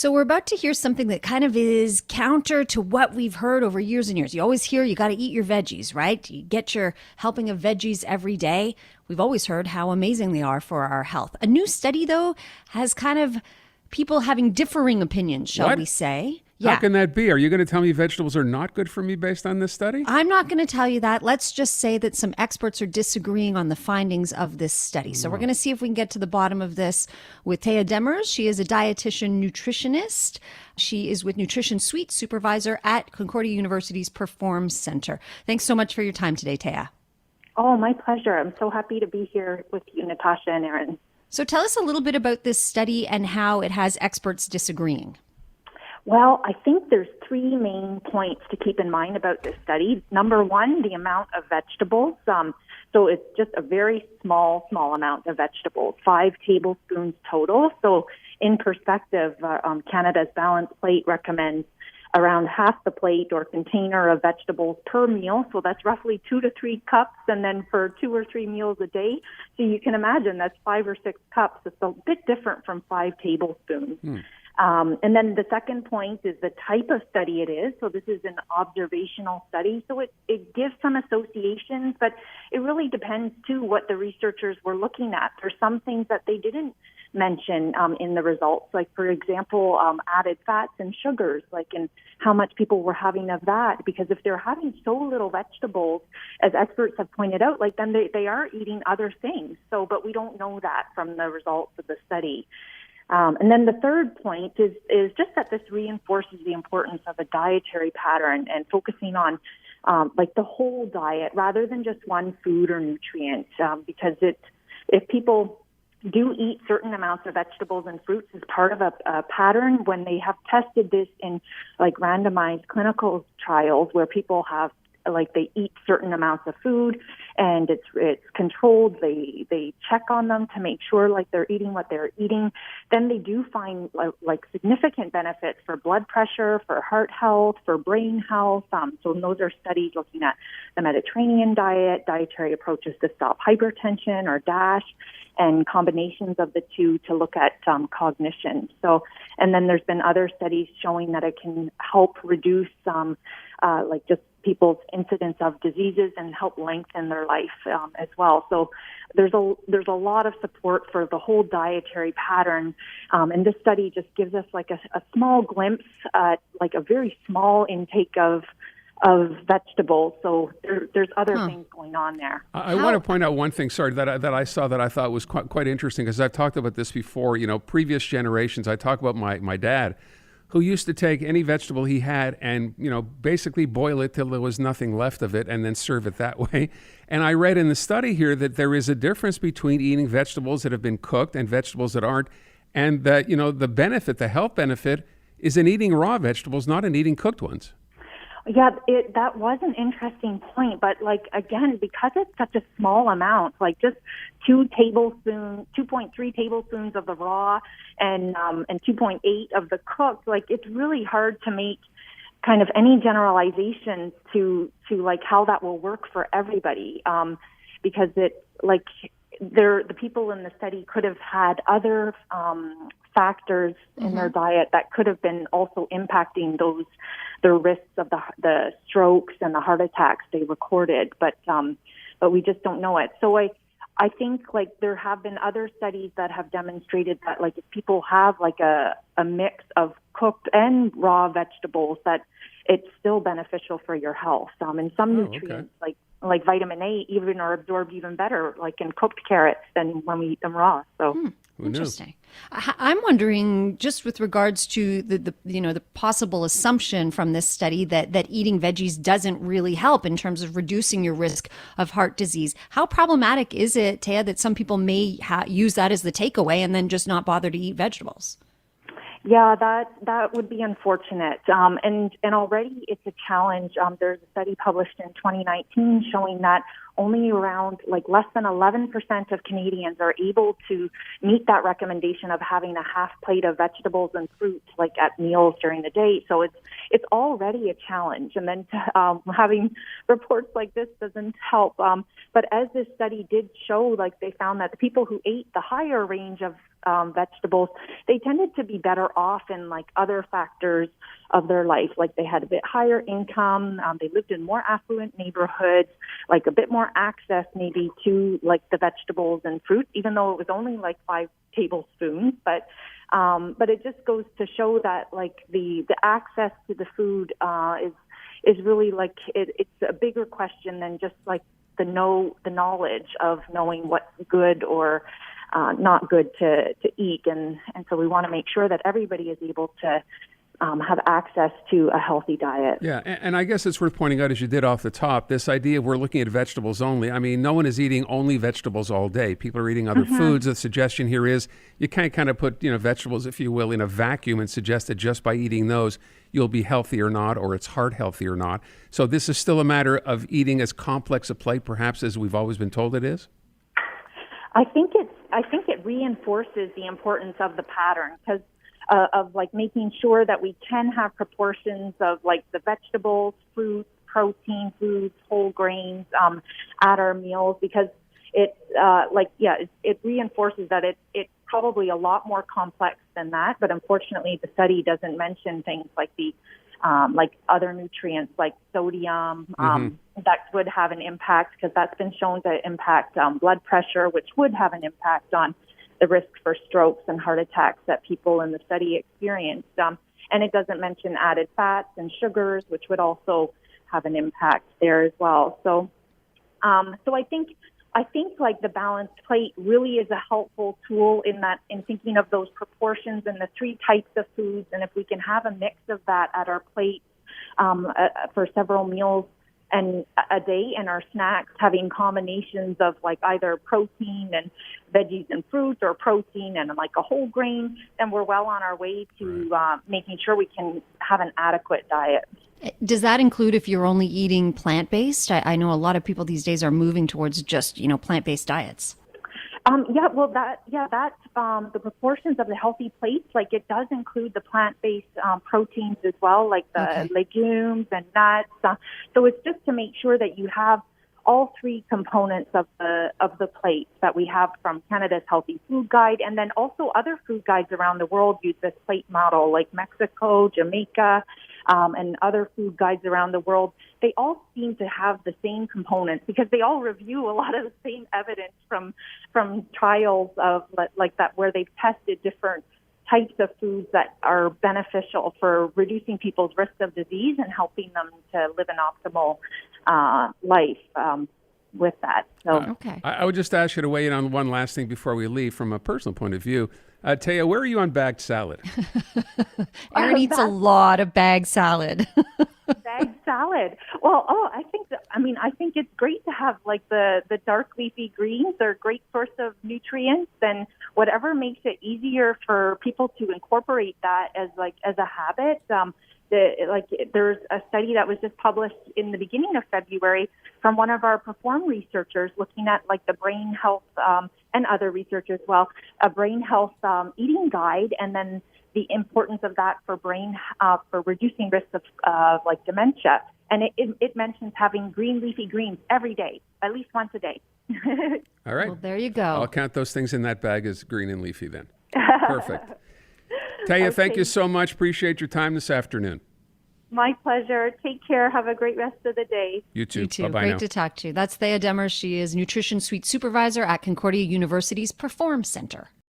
So we're about to hear something that kind of is counter to what we've heard over years and years. You always hear you got to eat your veggies, right? You get your helping of veggies every day. We've always heard how amazing they are for our health. A new study, though, has kind of people having differing opinions, shall we What? say. How Yeah. can that be? Are you going to tell me vegetables are not good for me based on this study? I'm not going to tell you that. Let's just say that some experts are disagreeing on the findings of this study. So we're going to see if we can get to the bottom of this with THEA DEMMERS. She is a dietitian nutritionist. She is with Nutrition Suite Supervisor at Concordia University's Perform Center. Thanks so much for your time today, THEA. Oh, my pleasure. I'm so happy to be here with you, Natasha and Aaron. So tell us a little bit about this study and how it has experts disagreeing. Well, I think there's three main points to keep in mind about this study. Number one, the amount of vegetables. So it's just a very small amount of vegetables, 5 tablespoons total. So in perspective, Canada's Balanced Plate recommends around half the plate or container of vegetables per meal. So that's roughly 2 to 3 cups, and then for 2 or 3 meals a day. So you can imagine that's 5 or 6 cups. It's a bit different from 5 tablespoons. And then the second point is the type of study it is. So this is an observational study. So it gives some associations, but it really depends, too, what the researchers were looking at. There's some things that they didn't mention in the results, like, for example, added fats and sugars, like in how much people were having of that. Because if they're having so little vegetables, as experts have pointed out, like then they are eating other things. So, but we don't know that from the results of the study. And then the third point is just that this reinforces the importance of a dietary pattern and focusing on like the whole diet rather than just one food or nutrient, because if people do eat certain amounts of vegetables and fruits as part of a pattern, when they have tested this in like randomized clinical trials where people have like they eat certain amounts of food and it's controlled, they check on them to make sure like they're eating what they're eating, then they do find like significant benefits for blood pressure, for heart health, for brain health. So those are studies looking at the Mediterranean diet, dietary approaches to stop hypertension or DASH, and combinations of the two to look at cognition. So, and then there's been other studies showing that it can help reduce like just people's incidence of diseases and help lengthen their life as well. So there's a lot of support for the whole dietary pattern, and this study just gives us like a small glimpse at like a very small intake of vegetables. So there's other things going on there. I want to point out one thing, sorry, that I saw that I thought was quite interesting, because I've talked about this before. You know, previous generations, I talk about my dad, who used to take any vegetable he had and, you know, basically boil it till there was nothing left of it and then serve it that way. And I read in the study here that there is a difference between eating vegetables that have been cooked and vegetables that aren't, and that, you know, the health benefit is in eating raw vegetables, not in eating cooked ones. Yeah, that was an interesting point, but like again, because it's such a small amount, like just 2.3 tablespoons of the raw and 2.8 of the cooked, like it's really hard to make kind of any generalizations to like how that will work for everybody, because it's like the people in the study could have had other factors in their diet that could have been also impacting the risks of the strokes and the heart attacks they recorded, but we just don't know it. So I think like there have been other studies that have demonstrated that like if people have like a mix of cooked and raw vegetables, that it's still beneficial for your health. And some nutrients like vitamin A even are absorbed even better like in cooked carrots than when we eat them raw. So Interesting. I'm wondering, just with regards to the possible assumption from this study that eating veggies doesn't really help in terms of reducing your risk of heart disease. How problematic is it, THEA, that some people may use that as the takeaway and then just not bother to eat vegetables? Yeah, that would be unfortunate. And already it's a challenge. There's a study published in 2019 showing that only around like less than 11% of Canadians are able to meet that recommendation of having a half plate of vegetables and fruits like at meals during the day. So it's already a challenge. And then having reports like this doesn't help. But as this study did show, like they found that the people who ate the higher range of vegetables, they tended to be better off in like other factors of their life. Like they had a bit higher income, they lived in more affluent neighborhoods, like a bit more access maybe to like the vegetables and fruit, even though it was only like 5 tablespoons. But it just goes to show that like the access to the food is really like it's a bigger question than just like the knowledge of knowing what's good or not good to eat. And so we want to make sure that everybody is able to have access to a healthy diet. Yeah, and I guess it's worth pointing out, as you did off the top, this idea of we're looking at vegetables only. I mean, no one is eating only vegetables all day. People are eating other foods. The suggestion here is you can't kind of put, vegetables, if you will, in a vacuum and suggest that just by eating those, you'll be healthy or not, or it's heart healthy or not. So this is still a matter of eating as complex a plate, perhaps, as we've always been told it is? I think it reinforces the importance of the pattern because of like making sure that we can have proportions of like the vegetables, fruits, protein foods, whole grains at our meals, because it reinforces that it's probably a lot more complex than that. But unfortunately, the study doesn't mention things like the like other nutrients like sodium that would have an impact, because that's been shown to impact blood pressure, which would have an impact on the risk for strokes and heart attacks that people in the study experienced. And it doesn't mention added fats and sugars, which would also have an impact there as well. So I think like the balanced plate really is a helpful tool in thinking of those proportions and the 3 types of foods. And if we can have a mix of that at our plate for several meals and a day, and our snacks having combinations of like either protein and veggies and fruits, or protein and like a whole grain, then we're well on our way to making sure we can have an adequate diet. Does that include if you're only eating plant-based? I know a lot of people these days are moving towards just, plant-based diets. The proportions of the healthy plates, like it does include the plant-based proteins as well, like the legumes and nuts. So it's just to make sure that you have all 3 components of the plate that we have from Canada's Healthy Food Guide, and then also other food guides around the world use this plate model, like Mexico, Jamaica, and other food guides around the world. They all seem to have the same components because they all review a lot of the same evidence from trials of like that, where they've tested different types of foods that are beneficial for reducing people's risk of disease and helping them to live an optimal life with that. So, I would just ask you to weigh in on one last thing before we leave from a personal point of view. THEA, where are you on bagged salad? Erin eats a lot of bagged salad. Bagged salad. Well, I think it's great to have like the dark leafy greens. They're a great source of nutrients, and whatever makes it easier for people to incorporate that as a habit. There's a study that was just published in the beginning of February from one of our Perform researchers looking at like the brain health and other research as well, a brain health eating guide, and then the importance of that for brain for reducing risks of like dementia. And it mentions having green leafy greens every day, at least once a day. All right. Well, there you go. I'll count those things in that bag as green and leafy then. Perfect. THEA, thank you so much. Appreciate your time this afternoon. My pleasure. Take care. Have a great rest of the day. You too. You too. Bye-bye Great now. to talk to you. That's THEA DEMMERS. She is Nutrition Suite Supervisor at Concordia University's Perform Center.